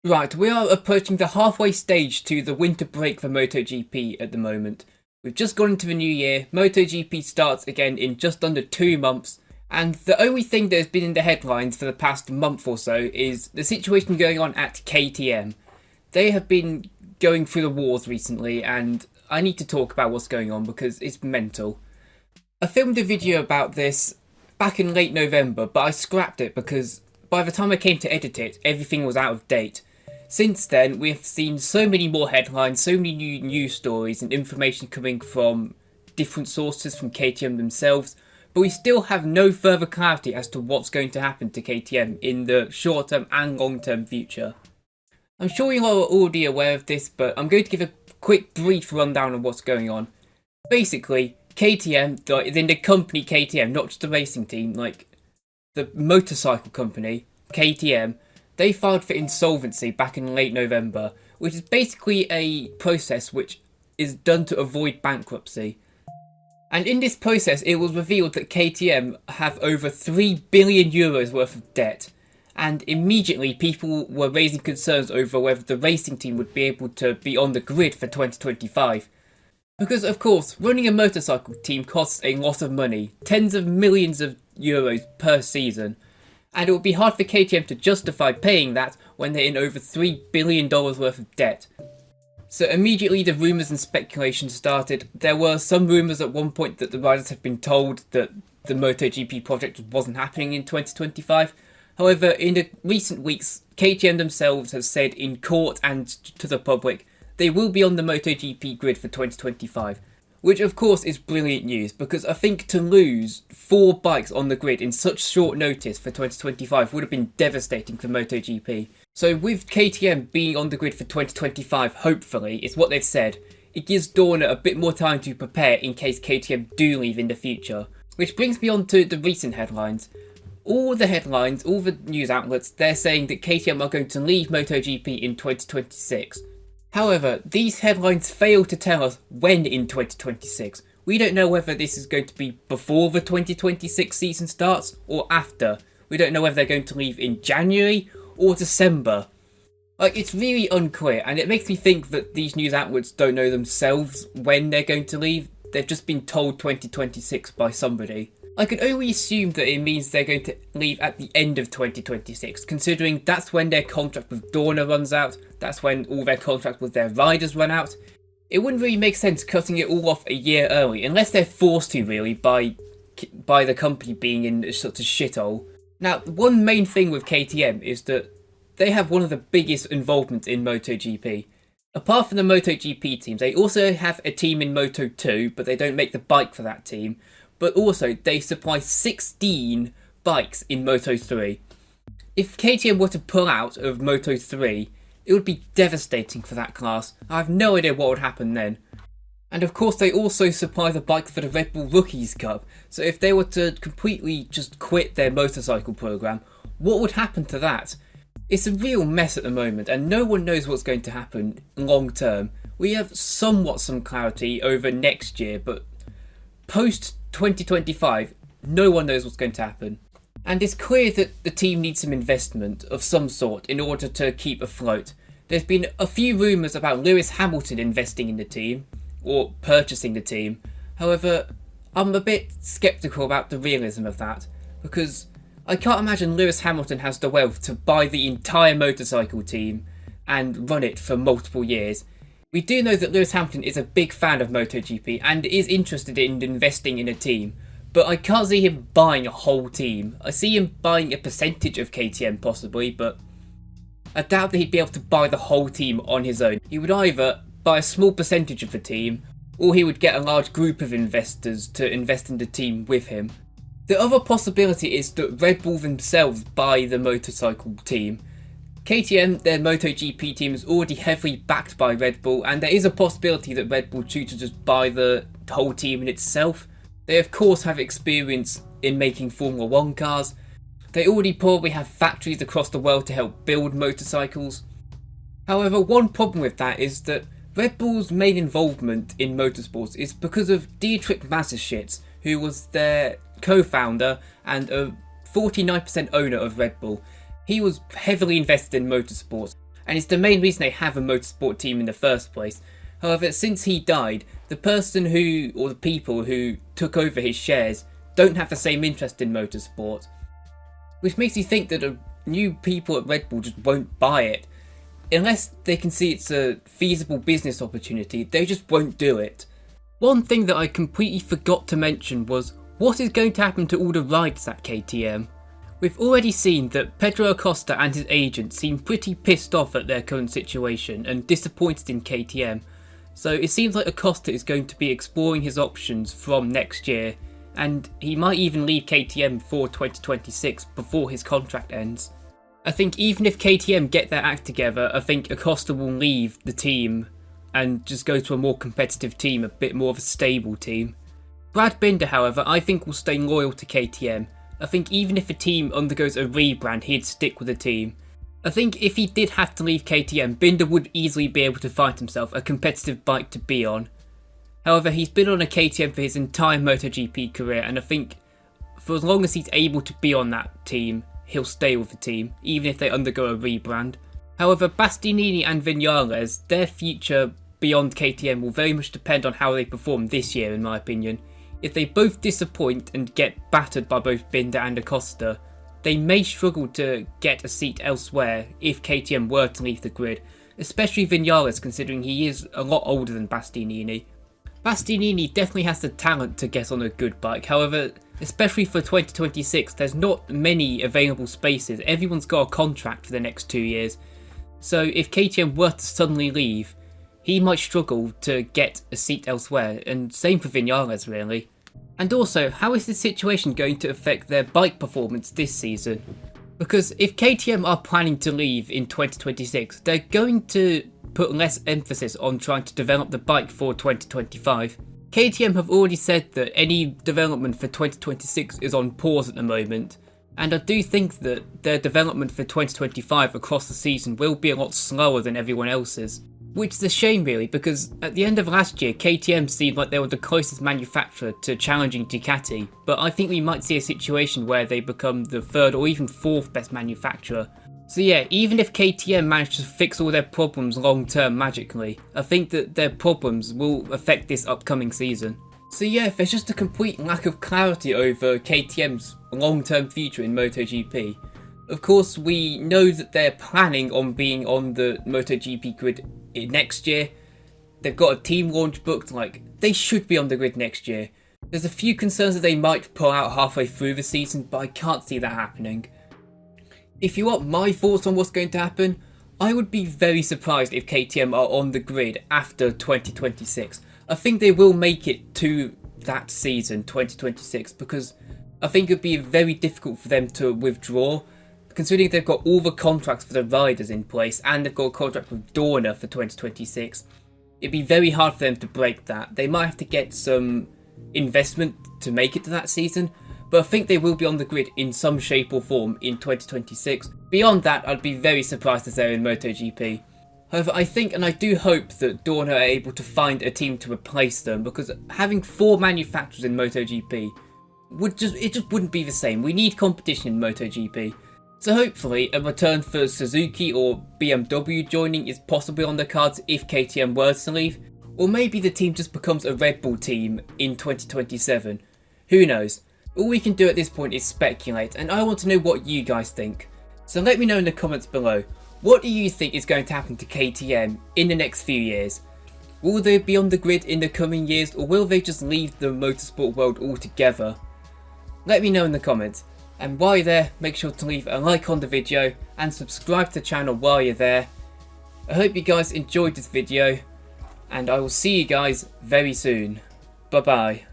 Right, we are approaching the halfway stage to the winter break for MotoGP at the moment. We've just gone into the new year, MotoGP starts again in just under 2 months, and the only thing that has been in the headlines for the past month or so is the situation going on at KTM. They have been going through the wars recently, and I need to talk about what's going on because it's mental. I filmed a video about this back in late November, but I scrapped it because by the time I came to edit it, everything was out of date. Since then, we have seen so many more headlines, so many new news stories and information coming from different sources from KTM themselves, but we still have no further clarity as to what's going to happen to KTM in the short-term and long-term future. I'm sure you are already aware of this, but I'm going to give a quick brief rundown of what's going on. Basically, KTM, in the company KTM, not just the racing team, like the motorcycle company, KTM, they filed for insolvency back in late November, which is basically a process which is done to avoid bankruptcy. And in this process, it was revealed that KTM have over €3 billion worth of debt. And immediately, people were raising concerns over whether the racing team would be able to be on the grid for 2025. Because, of course, running a motorcycle team costs a lot of money, tens of millions of euros per season. And it would be hard for KTM to justify paying that when they're in over $3 billion worth of debt. So immediately the rumours and speculation started. There were some rumours at one point that the riders had been told that the MotoGP project wasn't happening in 2025. However, in the recent weeks, KTM themselves has said in court and to the public they will be on the MotoGP grid for 2025. Which of course is brilliant news, because I think to lose 4 bikes on the grid in such short notice for 2025 would have been devastating for MotoGP. So with KTM being on the grid for 2025, hopefully, it's what they've said, it gives Dorna a bit more time to prepare in case KTM do leave in the future. Which brings me on to the recent headlines. All the headlines, all the news outlets, they're saying that KTM are going to leave MotoGP in 2026. However, these headlines fail to tell us when in 2026. We don't know whether this is going to be before the 2026 season starts or after. We don't know whether they're going to leave in January or December. It's really unclear, and it makes me think that these news outlets don't know themselves when they're going to leave. They've just been told 2026 by somebody. I can only assume that it means they're going to leave at the end of 2026, considering that's when their contract with Dorna runs out, that's when all their contracts with their riders run out. It wouldn't really make sense cutting it all off a year early, unless they're forced to really by the company being in such a shithole. Now, one main thing with KTM is that they have one of the biggest involvements in MotoGP. Apart from the MotoGP teams, they also have a team in Moto2, but they don't make the bike for that team. But also, they supply 16 bikes in Moto3. If KTM were to pull out of Moto3, it would be devastating for that class. I have no idea what would happen then. And of course, they also supply the bike for the Red Bull Rookies Cup. So if they were to completely just quit their motorcycle program, what would happen to that? It's a real mess at the moment, and no one knows what's going to happen long term. We have somewhat some clarity over next year, but post 2025, no one knows what's going to happen. And it's clear that the team needs some investment of some sort in order to keep afloat. There's been a few rumours about Lewis Hamilton investing in the team, or purchasing the team. However, I'm a bit sceptical about the realism of that, because I can't imagine Lewis Hamilton has the wealth to buy the entire motorcycle team and run it for multiple years. We do know that Lewis Hamilton is a big fan of MotoGP and is interested in investing in a team, but I can't see him buying a whole team. I see him buying a percentage of KTM possibly, but I doubt that he'd be able to buy the whole team on his own. He would either buy a small percentage of the team, or he would get a large group of investors to invest in the team with him. The other possibility is that Red Bull themselves buy the motorcycle team. KTM, their MotoGP team, is already heavily backed by Red Bull, and there is a possibility that Red Bull choose to just buy the whole team in itself. They of course have experience in making Formula 1 cars. They already probably have factories across the world to help build motorcycles. However, one problem with that is that Red Bull's main involvement in motorsports is because of Dietrich Mateschitz, who was their co-founder and a 49% owner of Red Bull. He was heavily invested in motorsports, and it's the main reason they have a motorsport team in the first place. However, since he died, the person who, or the people who took over his shares don't have the same interest in motorsport, which makes you think that new people at Red Bull just won't buy it. Unless they can see it's a feasible business opportunity, they just won't do it. One thing that I completely forgot to mention was what is going to happen to all the rides at KTM. We've already seen that Pedro Acosta and his agent seem pretty pissed off at their current situation and disappointed in KTM, so it seems like Acosta is going to be exploring his options from next year, and he might even leave KTM for 2026 before his contract ends. I think even if KTM get their act together, I think Acosta will leave the team and just go to a more competitive team, a bit more of a stable team. Brad Binder, however, I think will stay loyal to KTM. I think even if a team undergoes a rebrand, he'd stick with the team. I think if he did have to leave KTM, Binder would easily be able to find himself a competitive bike to be on. However, he's been on a KTM for his entire MotoGP career, and I think for as long as he's able to be on that team, he'll stay with the team, even if they undergo a rebrand. However, Bastianini and Vinales, their future beyond KTM will very much depend on how they perform this year, in my opinion. If they both disappoint and get battered by both Binder and Acosta, they may struggle to get a seat elsewhere if KTM were to leave the grid, especially Vinales considering he is a lot older than Bastianini. Bastianini definitely has the talent to get on a good bike, however, especially for 2026, there's not many available spaces. Everyone's got a contract for the next 2 years. So if KTM were to suddenly leave, he might struggle to get a seat elsewhere, and same for Vinales really. And also, how is this situation going to affect their bike performance this season? Because if KTM are planning to leave in 2026, they're going to put less emphasis on trying to develop the bike for 2025. KTM have already said that any development for 2026 is on pause at the moment, and I do think that their development for 2025 across the season will be a lot slower than everyone else's. Which is a shame really, because at the end of last year KTM seemed like they were the closest manufacturer to challenging Ducati, but I think we might see a situation where they become the third or even fourth best manufacturer. So yeah, even if KTM manage to fix all their problems long term magically, I think that their problems will affect this upcoming season. So yeah, there's just a complete lack of clarity over KTM's long term future in MotoGP. Of course, we know that they're planning on being on the MotoGP grid next year. They've got a team launch booked, like, they should be on the grid next year. There's a few concerns that they might pull out halfway through the season, but I can't see that happening. If you want my thoughts on what's going to happen, I would be very surprised if KTM are on the grid after 2026. I think they will make it to that season, 2026, because I think it would be very difficult for them to withdraw, considering they've got all the contracts for the riders in place and they've got a contract with Dorna for 2026. It'd be very hard for them to break that. They might have to get some investment to make it to that season, but I think they will be on the grid in some shape or form in 2026. Beyond that, I'd be very surprised if they're in MotoGP. However, I think and I do hope that Dorna are able to find a team to replace them, because having 4 manufacturers in MotoGP just wouldn't be the same. We need competition in MotoGP. So hopefully a return for Suzuki or BMW joining is possibly on the cards if KTM were to leave, or maybe the team just becomes a Red Bull team in 2027. Who knows? All we can do at this point is speculate, and I want to know what you guys think. So let me know in the comments below. What do you think is going to happen to KTM in the next few years? Will they be on the grid in the coming years, or will they just leave the motorsport world altogether? Let me know in the comments. And while you're there, make sure to leave a like on the video and subscribe to the channel while you're there. I hope you guys enjoyed this video, and I will see you guys very soon. Bye bye.